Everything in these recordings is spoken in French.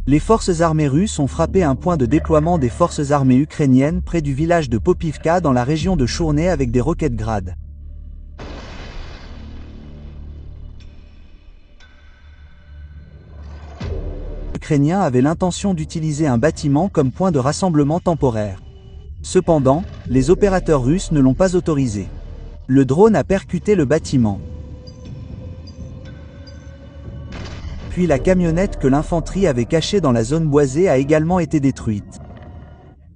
Les forces armées russes ont frappé un point de déploiement des forces armées ukrainiennes près du village de Popivka dans la région de Chourné avec des roquettes Grad. Les Ukrainiens avaient l'intention d'utiliser un bâtiment comme point de rassemblement temporaire. Cependant, les opérateurs russes ne l'ont pas autorisé. Le drone a percuté le bâtiment. Puis la camionnette que l'infanterie avait cachée dans la zone boisée a également été détruite.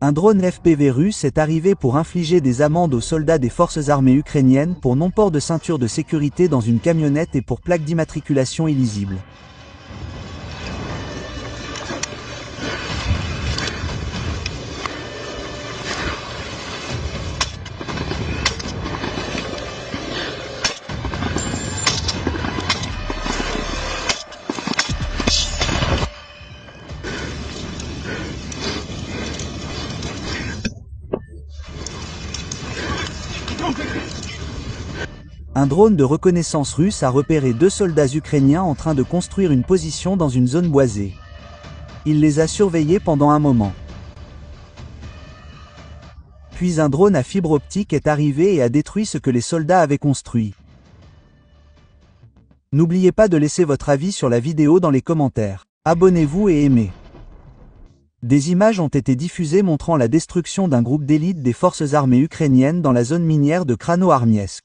Un drone FPV russe est arrivé pour infliger des amendes aux soldats des forces armées ukrainiennes pour non-port de ceinture de sécurité dans une camionnette et pour plaque d'immatriculation illisible. Un drone de reconnaissance russe a repéré 2 soldats ukrainiens en train de construire une position dans une zone boisée. Il les a surveillés pendant un moment. Puis un drone à fibre optique est arrivé et a détruit ce que les soldats avaient construit. N'oubliez pas de laisser votre avis sur la vidéo dans les commentaires. Abonnez-vous et aimez. Des images ont été diffusées montrant la destruction d'un groupe d'élite des forces armées ukrainiennes dans la zone minière de Krasnoarmiejsk.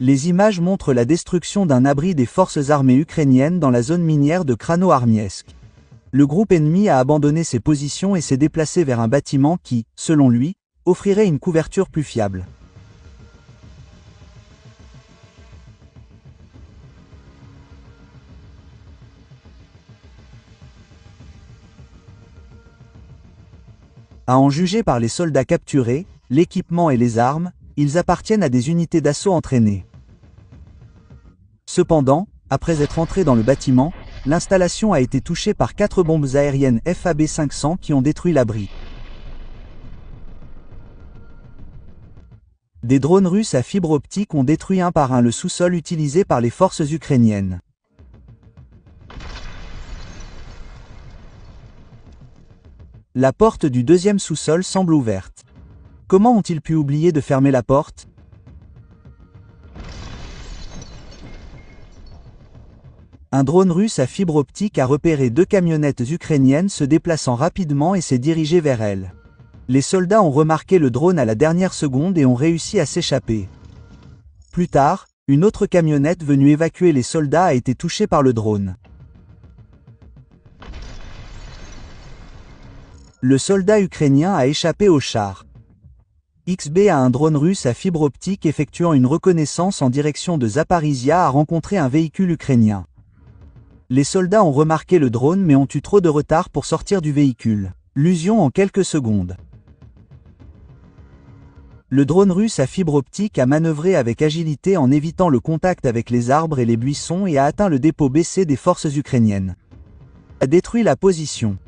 Les images montrent la destruction d'un abri des forces armées ukrainiennes dans la zone minière de Krasnoarmiejsk. Le groupe ennemi a abandonné ses positions et s'est déplacé vers un bâtiment qui, selon lui, offrirait une couverture plus fiable. À en juger par les soldats capturés, l'équipement et les armes, ils appartiennent à des unités d'assaut entraînées. Cependant, après être entrés dans le bâtiment, l'installation a été touchée par 4 bombes aériennes FAB-500 qui ont détruit l'abri. Des drones russes à fibre optique ont détruit un par un le sous-sol utilisé par les forces ukrainiennes. La porte du deuxième sous-sol semble ouverte. Comment ont-ils pu oublier de fermer la porte ? Un drone russe à fibre optique a repéré 2 camionnettes ukrainiennes se déplaçant rapidement et s'est dirigé vers elles. Les soldats ont remarqué le drone à la dernière seconde et ont réussi à s'échapper. Plus tard, une autre camionnette venue évacuer les soldats a été touchée par le drone. Le soldat ukrainien a échappé au char. XB a un drone russe à fibre optique effectuant une reconnaissance en direction de Zaparizhia a rencontré un véhicule ukrainien. Les soldats ont remarqué le drone mais ont eu trop de retard pour sortir du véhicule. L'usion en quelques secondes. Le drone russe à fibre optique a manœuvré avec agilité en évitant le contact avec les arbres et les buissons et a atteint le dépôt BC des forces ukrainiennes. A détruit la position.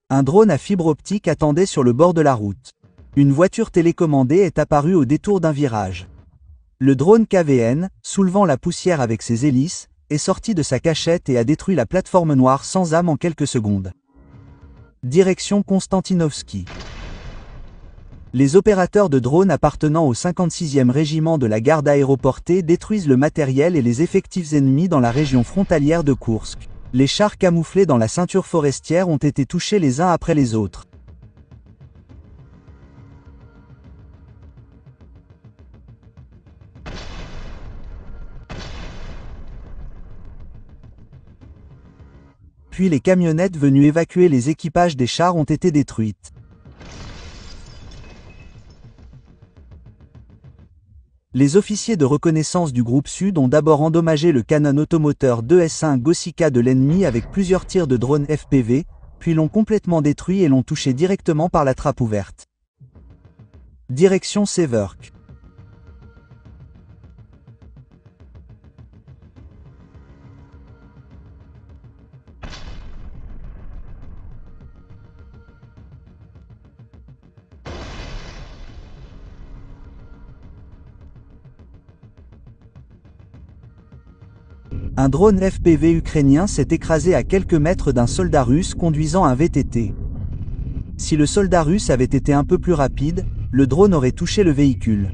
Un drone à fibre optique attendait sur le bord de la route. Une voiture télécommandée est apparue au détour d'un virage. Le drone KVN, soulevant la poussière avec ses hélices, est sorti de sa cachette et a détruit la plateforme noire sans âme en quelques secondes. Direction Konstantinovski. Les opérateurs de drones appartenant au 56e régiment de la garde aéroportée détruisent le matériel et les effectifs ennemis dans la région frontalière de Koursk. Les chars camouflés dans la ceinture forestière ont été touchés les uns après les autres. Puis les camionnettes venues évacuer les équipages des chars ont été détruites. Les officiers de reconnaissance du groupe Sud ont d'abord endommagé le canon automoteur 2S1 Gossika de l'ennemi avec plusieurs tirs de drones FPV, puis l'ont complètement détruit et l'ont touché directement par la trappe ouverte. Direction Seversk. Un drone FPV ukrainien s'est écrasé à quelques mètres d'un soldat russe conduisant un VTT. Si le soldat russe avait été un peu plus rapide, le drone aurait touché le véhicule.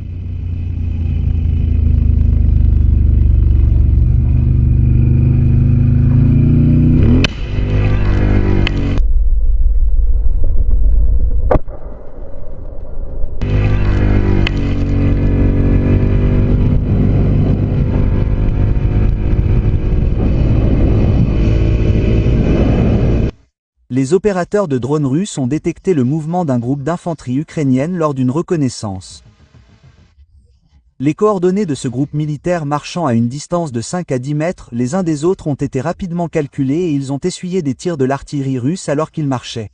Les opérateurs de drones russes ont détecté le mouvement d'un groupe d'infanterie ukrainienne lors d'une reconnaissance. Les coordonnées de ce groupe militaire marchant à une distance de 5 à 10 mètres les uns des autres ont été rapidement calculées et ils ont essuyé des tirs de l'artillerie russe alors qu'ils marchaient.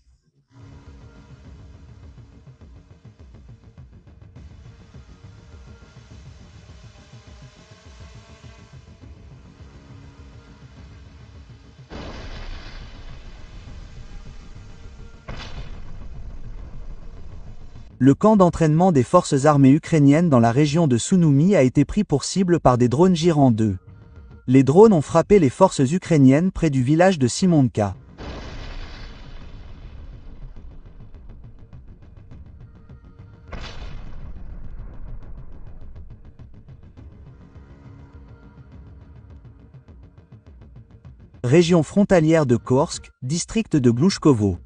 Le camp d'entraînement des forces armées ukrainiennes dans la région de Sounoumi a été pris pour cible par des drones Giran 2. Les drones ont frappé les forces ukrainiennes près du village de Simonka. Région frontalière de Kursk, district de Glouchkovo.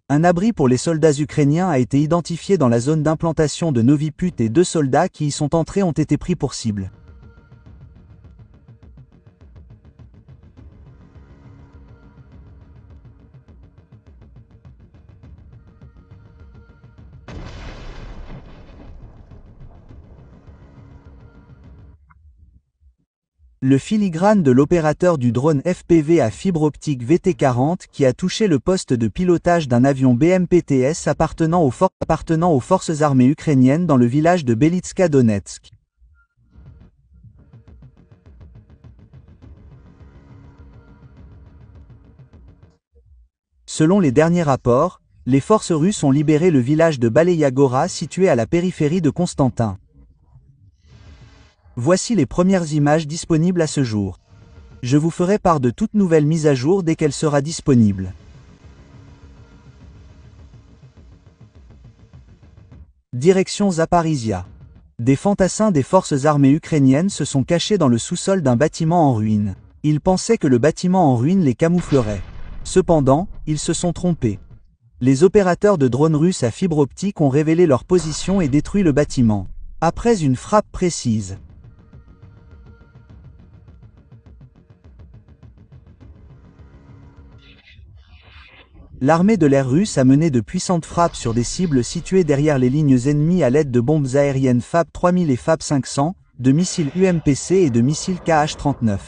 Un abri pour les soldats ukrainiens a été identifié dans la zone d'implantation de Novi Put et 2 soldats qui y sont entrés ont été pris pour cible. Le filigrane de l'opérateur du drone FPV à fibre optique VT-40 qui a touché le poste de pilotage d'un avion BMPTS appartenant aux forces armées ukrainiennes dans le village de Belitska Donetsk. Selon les derniers rapports, les forces russes ont libéré le village de Baleya Gora situé à la périphérie de Constantin. Voici les premières images disponibles à ce jour. Je vous ferai part de toute nouvelle mise à jour dès qu'elle sera disponible. Direction Zaparizhia. Des fantassins des forces armées ukrainiennes se sont cachés dans le sous-sol d'un bâtiment en ruine. Ils pensaient que le bâtiment en ruine les camouflerait. Cependant, ils se sont trompés. Les opérateurs de drones russes à fibre optique ont révélé leur position et détruit le bâtiment. Après une frappe précise. L'armée de l'air russe a mené de puissantes frappes sur des cibles situées derrière les lignes ennemies à l'aide de bombes aériennes FAB 3000 et FAB 500, de missiles UMPC et de missiles Kh-39.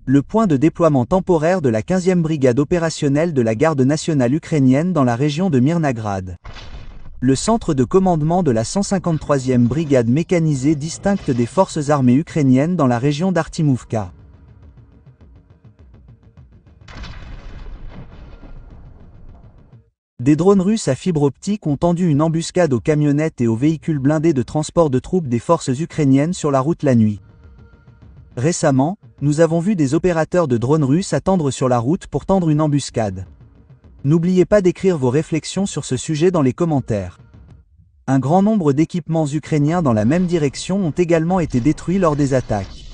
Le point de déploiement temporaire de la 15e brigade opérationnelle de la garde nationale ukrainienne dans la région de Mirnagrad. Le centre de commandement de la 153e brigade mécanisée distincte des forces armées ukrainiennes dans la région d'Artimovka. Des drones russes à fibre optique ont tendu une embuscade aux camionnettes et aux véhicules blindés de transport de troupes des forces ukrainiennes sur la route la nuit. Récemment, nous avons vu des opérateurs de drones russes attendre sur la route pour tendre une embuscade. N'oubliez pas d'écrire vos réflexions sur ce sujet dans les commentaires. Un grand nombre d'équipements ukrainiens dans la même direction ont également été détruits lors des attaques.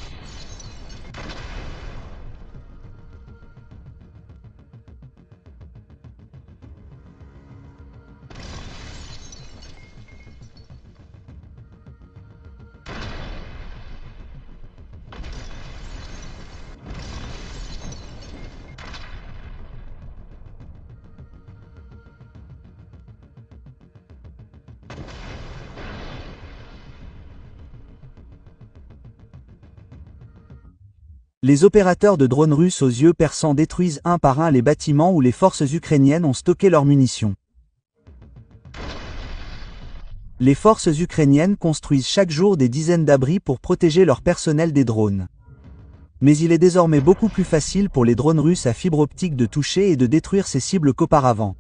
Les opérateurs de drones russes aux yeux perçants détruisent un par un les bâtiments où les forces ukrainiennes ont stocké leurs munitions. Les forces ukrainiennes construisent chaque jour des dizaines d'abris pour protéger leur personnel des drones. Mais il est désormais beaucoup plus facile pour les drones russes à fibre optique de toucher et de détruire ces cibles qu'auparavant.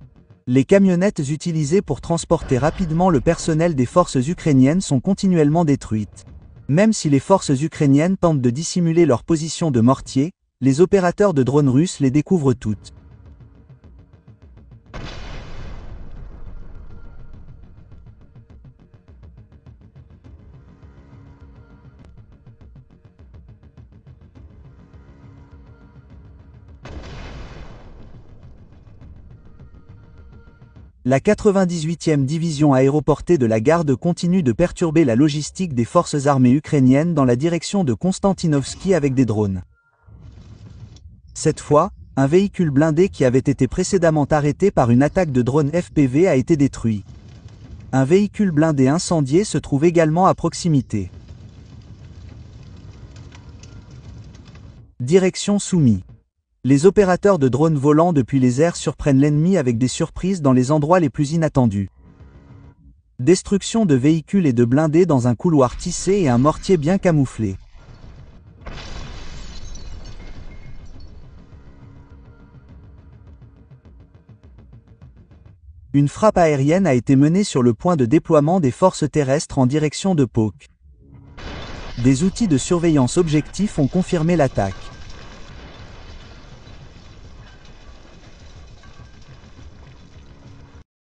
Les camionnettes utilisées pour transporter rapidement le personnel des forces ukrainiennes sont continuellement détruites. Même si les forces ukrainiennes tentent de dissimuler leur position de mortier, les opérateurs de drones russes les découvrent toutes. La 98e division aéroportée de la garde continue de perturber la logistique des forces armées ukrainiennes dans la direction de Konstantinovski avec des drones. Cette fois, un véhicule blindé qui avait été précédemment arrêté par une attaque de drone FPV a été détruit. Un véhicule blindé incendié se trouve également à proximité. Direction Soumy. Les opérateurs de drones volants depuis les airs surprennent l'ennemi avec des surprises dans les endroits les plus inattendus. Destruction de véhicules et de blindés dans un couloir tissé et un mortier bien camouflé. Une frappe aérienne a été menée sur le point de déploiement des forces terrestres en direction de Pok. Des outils de surveillance objectifs ont confirmé l'attaque.